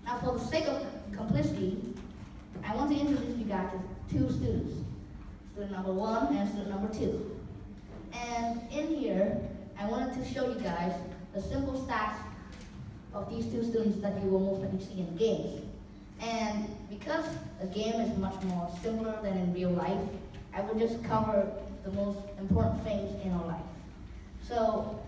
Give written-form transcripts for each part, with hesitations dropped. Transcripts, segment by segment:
Now, for the sake of simplicity, I want to introduce you guys to two students, student number 1 and student number 2. And in here, I wanted to show you guys the simple stats of these two students that you will most likely see in games. And because a game is much more simpler than in real life, I will just cover the most important things in our life. So,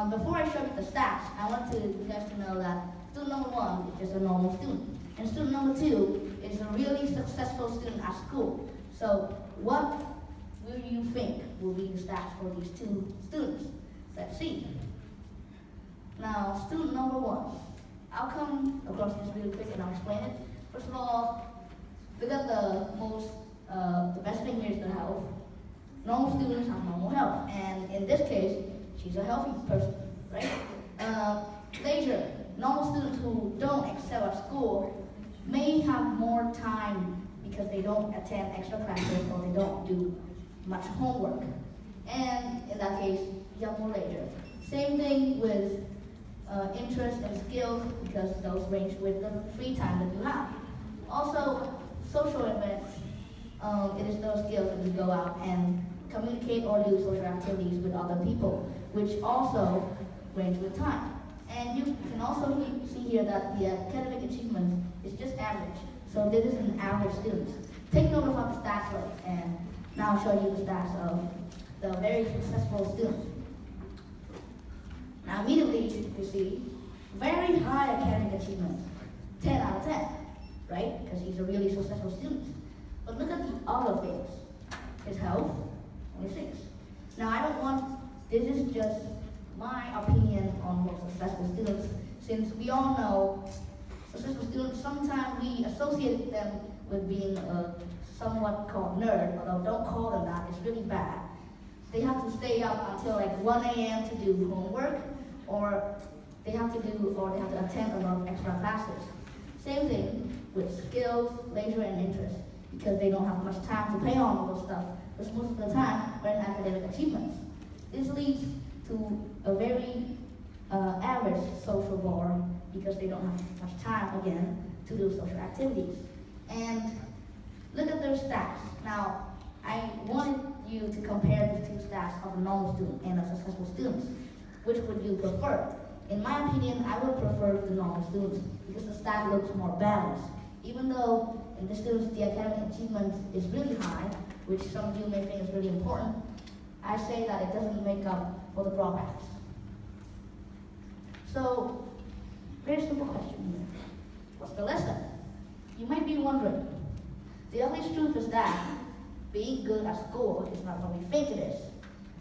before I show you the stats, I want you guys to know that student number 1 is just a normal student, and student number 2 is a really successful student at school. So, what will you think will be the stats for these two students? Let's see. Now, student number 1. I'll come across this really quick and I'll explain it. First of all, look at the best thing here is the health. Normal students have normal health, and in this case, she's a healthy person, right? Leisure. Normal students who don't excel at school may have more time because they don't attend extra classes or they don't do much homework. And in that case, you have more leisure. Same thing with interests and skills, because those range with the free time that you have. Also, social events, it is those skills that you go out and communicate or do social activities with other people, which also range with time. And you can also see here that the academic achievement is just average. So this is an average student. Take note of what the stats are, and now I'll show you the stats of the very successful student. Now immediately you see very high academic achievement, 10 out of 10, right? Because he's a really successful student. But look at the other things. His health, only 6. Now this is just my opinion on most successful students, since we all know successful students, sometimes we associate them with being a somewhat called nerd, although don't call them that, it's really bad. They have to stay up until like 1 a.m. to do homework, or they have to attend a lot of extra classes. Same thing with skills, leisure, and interest, because they don't have much time to pay on all those stuff, because most of the time we're in academic achievements. This leads to a very average social bar, because they don't have much time, again, to do social activities. And look at their stats. Now, I wanted you to compare these two stats of a normal student and a successful student. Which would you prefer? In my opinion, I would prefer the normal students, because the stat looks more balanced. Even though in the students the academic achievement is really high, which some of you may think is really important, I say that it doesn't make up for the drawbacks. So, very simple question here. What's the lesson? You might be wondering. The obvious truth is that being good at school is not what we think it is.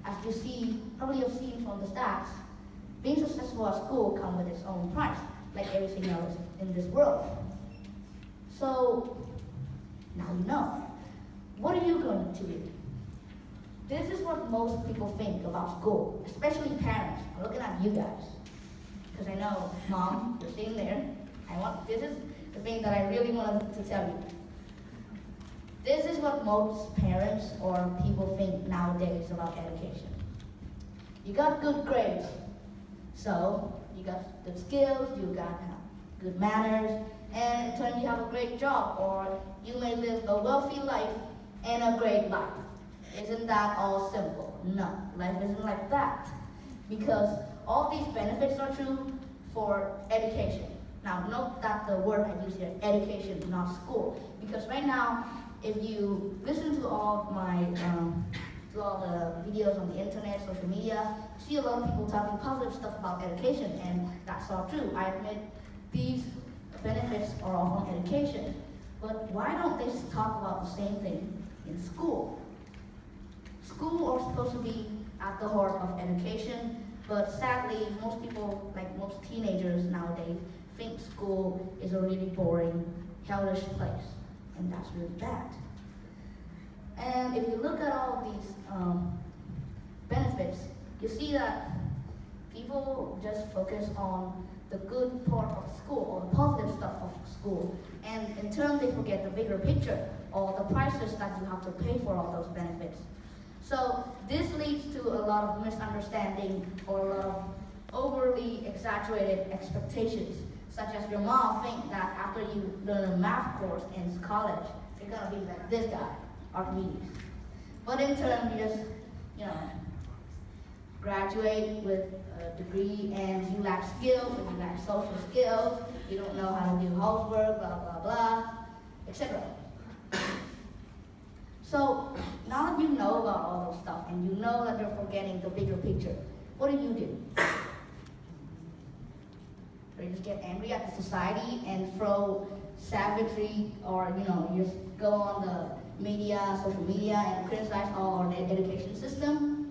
As you probably have seen from the stats, being successful at school comes with its own price, like everything else in this world. So, now you know. What are you going to do? This is what most people think about school, especially parents. I'm looking at you guys, because I know, Mom, you're sitting there. This is the thing that I really wanted to tell you. This is what most parents or people think nowadays about education. You got good grades, so you got good skills, you got good manners, and in turn you have a great job, or you may live a wealthy life and a great life. Isn't that all simple? No, life isn't like that. Because all these benefits are true for education. Now, note that the word I use here, education, not school. Because right now, if you listen to all the videos on the internet, social media, you see a lot of people talking positive stuff about education, and that's all true. I admit these benefits are all from education. But why don't they talk about the same thing in school? School is supposed to be at the heart of education, but sadly, most people, like most teenagers nowadays, think school is a really boring, hellish place, and that's really bad. And if you look at all of these benefits, you see that people just focus on the good part of school, or the positive stuff of school, and in turn they forget the bigger picture, or the prices that you have to pay for all those benefits. So this leads to a lot of misunderstanding, or a lot overly exaggerated expectations, such as your mom think that after you learn a math course in college, you're gonna be like this guy, Archimedes. But in turn, you just, graduate with a degree and you lack skills, and you lack social skills, you don't know how to do housework, blah, blah, blah, etc. So now that you know about all those stuff and you know that you're forgetting the bigger picture, what do? You just get angry at the society and throw savagery, or you just go on the media, social media, and criticize all our education system?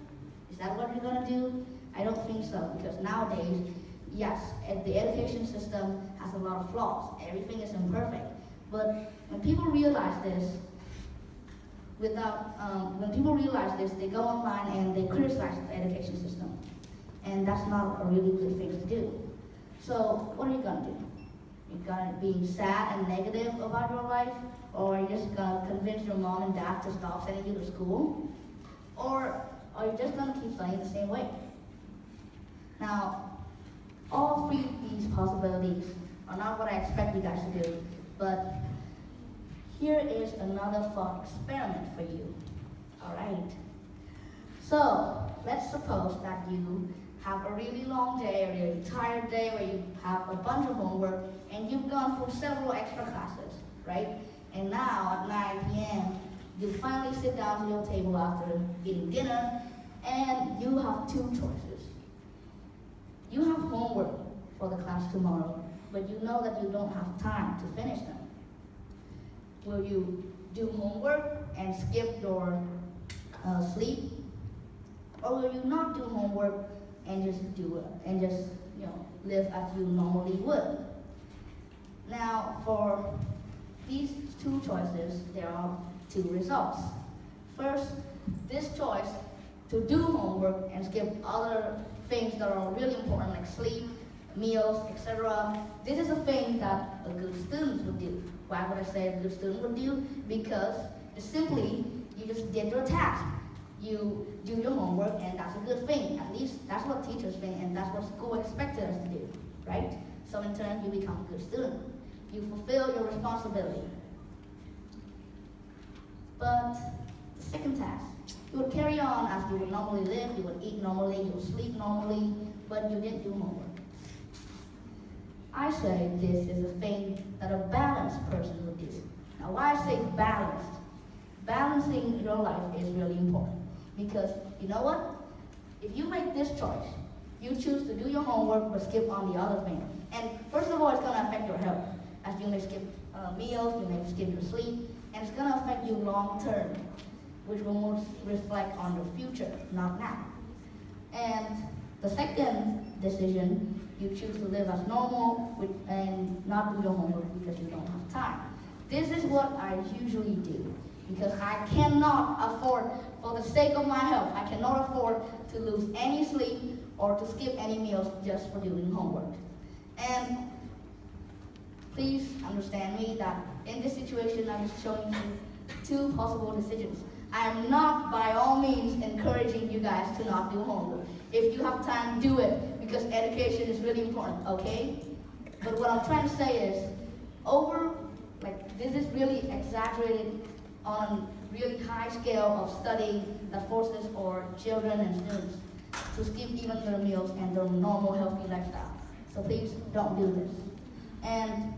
Is that what you're gonna do? I don't think so, because nowadays, yes, the education system has a lot of flaws. Everything is imperfect. But when people realize this, they go online and they criticize the education system. And that's not a really good thing to do. So what are you gonna do? You're gonna be sad and negative about your life? Or you're just gonna convince your mom and dad to stop sending you to school? Or are you just gonna keep studying the same way? Now, all three of these possibilities are not what I expect you guys to do, but here is another thought experiment for you. Alright. So, let's suppose that you have a really long day, or a really tired day, where you have a bunch of homework, and you've gone through several extra classes, right? And now, at 9 p.m., you finally sit down to your table after eating dinner, and you have two choices. You have homework for the class tomorrow, but you know that you don't have time to finish them. Will you do homework and skip your sleep? Or will you not do homework and just live as you normally would? Now, for these two choices, there are two results. First, this choice to do homework and skip other things that are really important, like sleep, meals, etc. This is a thing that a good student would do. Why would I say a good student would do? Because it's simply, you just did your task. You do your homework, and that's a good thing. At least that's what teachers think, and that's what school expected us to do, right? So in turn, you become a good student. You fulfill your responsibility. But the second task, you would carry on as you would normally live, you would eat normally, you would sleep normally, but you didn't do homework. I say this is a thing that a balanced person would do. Now, why I say balanced? Balancing your life is really important. Because, you know what? If you make this choice, you choose to do your homework but skip on the other thing. And first of all, it's going to affect your health. As you may skip meals, you may skip your sleep, and it's going to affect you long term, which will most reflect on your future, not now. And the second decision, you choose to live as normal and not do your homework because you don't have time. This is what I usually do, because I cannot afford, for the sake of my health, I cannot afford to lose any sleep or to skip any meals just for doing homework. And please understand me that in this situation, I'm just showing you two possible decisions. I am not by all means encouraging you guys to not do homework. If you have time, do it, because education is really important, okay? But what I'm trying to say is, this is really exaggerated on really high scale of studying that forces our children and students to skip even their meals and their normal healthy lifestyle. So please don't do this. And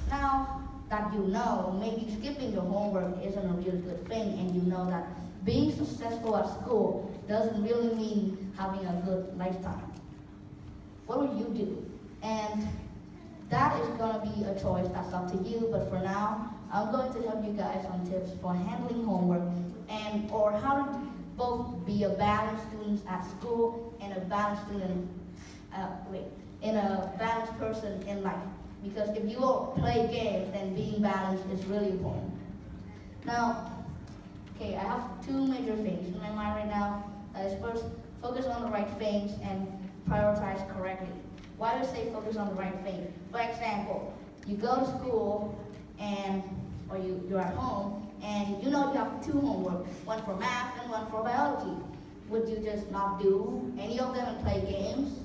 now that you know, maybe skipping your homework isn't a really good thing, and you know that being successful at school doesn't really mean having a good lifetime. What will you do? And that is going to be a choice that's up to you, but for now, I'm going to help you guys on tips for handling homework or how to both be a balanced student at school and a balanced student, and a balanced person in life. Because if you all play games, then being balanced is really important. Now, okay, I have two major things in my mind right now. That is, first, focus on the right things and prioritize correctly. Why do I say focus on the right thing? For example, you go to school or you're at home, and you know you have two homework, one for math and one for biology. would you just not do any of them and play games?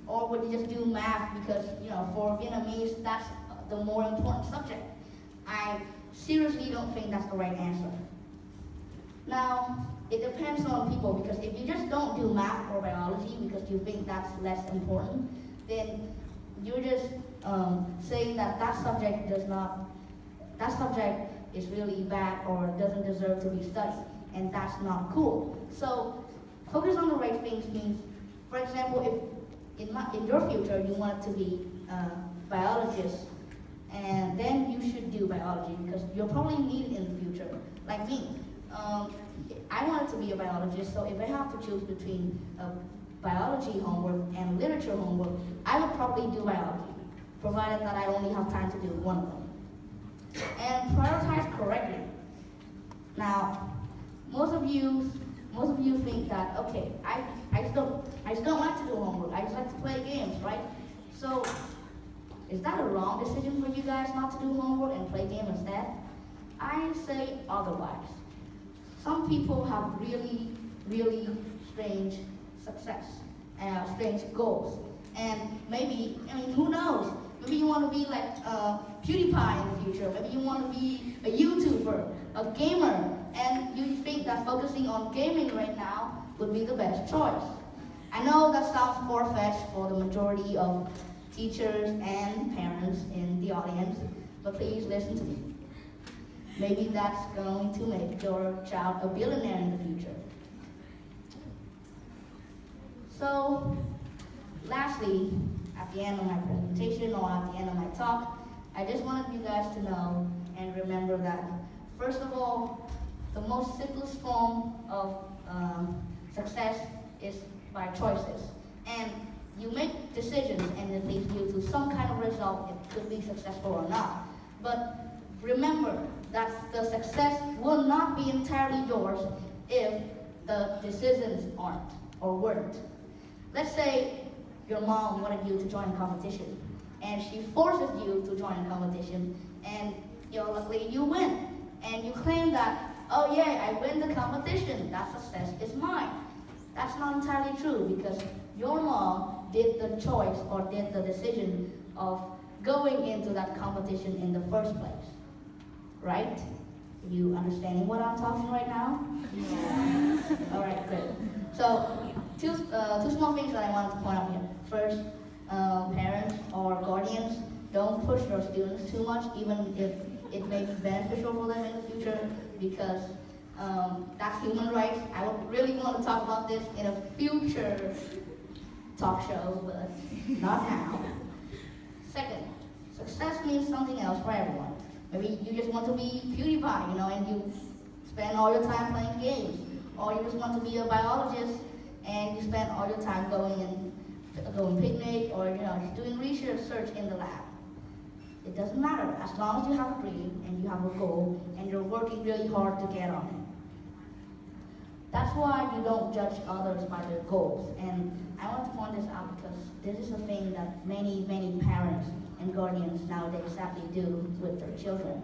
Or would you just do math because, for Vietnamese, that's the more important subject? I seriously don't think that's the right answer. Now, it depends on people, because if you just don't do math or biology because you think that's less important, then you're just saying that subject is really bad or doesn't deserve to be studied, and that's not cool. So, focus on the right things means, for example, if in your future you want to be a biologist, and then you should do biology because you'll probably need it in the future. Like me, I wanted to be a biologist, so if I have to choose between biology homework and literature homework, I would probably do biology, provided that I only have time to do one of them. And prioritize correctly. Now, most of you think that, okay, I just don't like to do homework. I just like to play games, right? So, is that a wrong decision for you guys not to do homework and play games instead? I say otherwise. Some people have really, really strange success, strange goals. And maybe, who knows? Maybe you want to be like PewDiePie in the future. Maybe you want to be a YouTuber, a gamer, and you think that focusing on gaming right now would be the best choice. I know that sounds far-fetched for the majority of teachers and parents in the audience, but please listen to me. Maybe that's going to make your child a billionaire in the future. So, lastly, at the end of my presentation or at the end of my talk, I just wanted you guys to know and remember that, first of all, the most simplest form of success is by choices. And you make decisions and it leads you to some kind of result. It could be successful or not. But remember that the success will not be entirely yours if the decisions aren't or weren't. Let's say your mom wanted you to join a competition, and she forces you to join a competition, and luckily you win. And you claim that, oh yeah, I win the competition, that success is mine. That's not entirely true, because your mom did the choice or did the decision of going into that competition in the first place. Right? You understanding what I'm talking right now? Yeah. All right, good. So, two small things that I wanted to point out here. First, parents or guardians, don't push your students too much, even if it may be beneficial for them in the future, because that's human rights. I would really want to talk about this in a future talk show, but not now. Second, success means something else for everyone. Maybe you just want to be PewDiePie, and you spend all your time playing games. Or you just want to be a biologist and you spend all your time going picnic or just doing research in the lab. It doesn't matter, as long as you have a dream and you have a goal and you're working really hard to get on it. That's why you don't judge others by their goals. And I want to point this out because this is a thing that many, many parents and guardians nowadays sadly do with their children.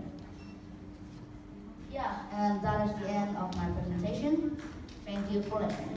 Yeah, and that is the end of my presentation. Thank you for listening.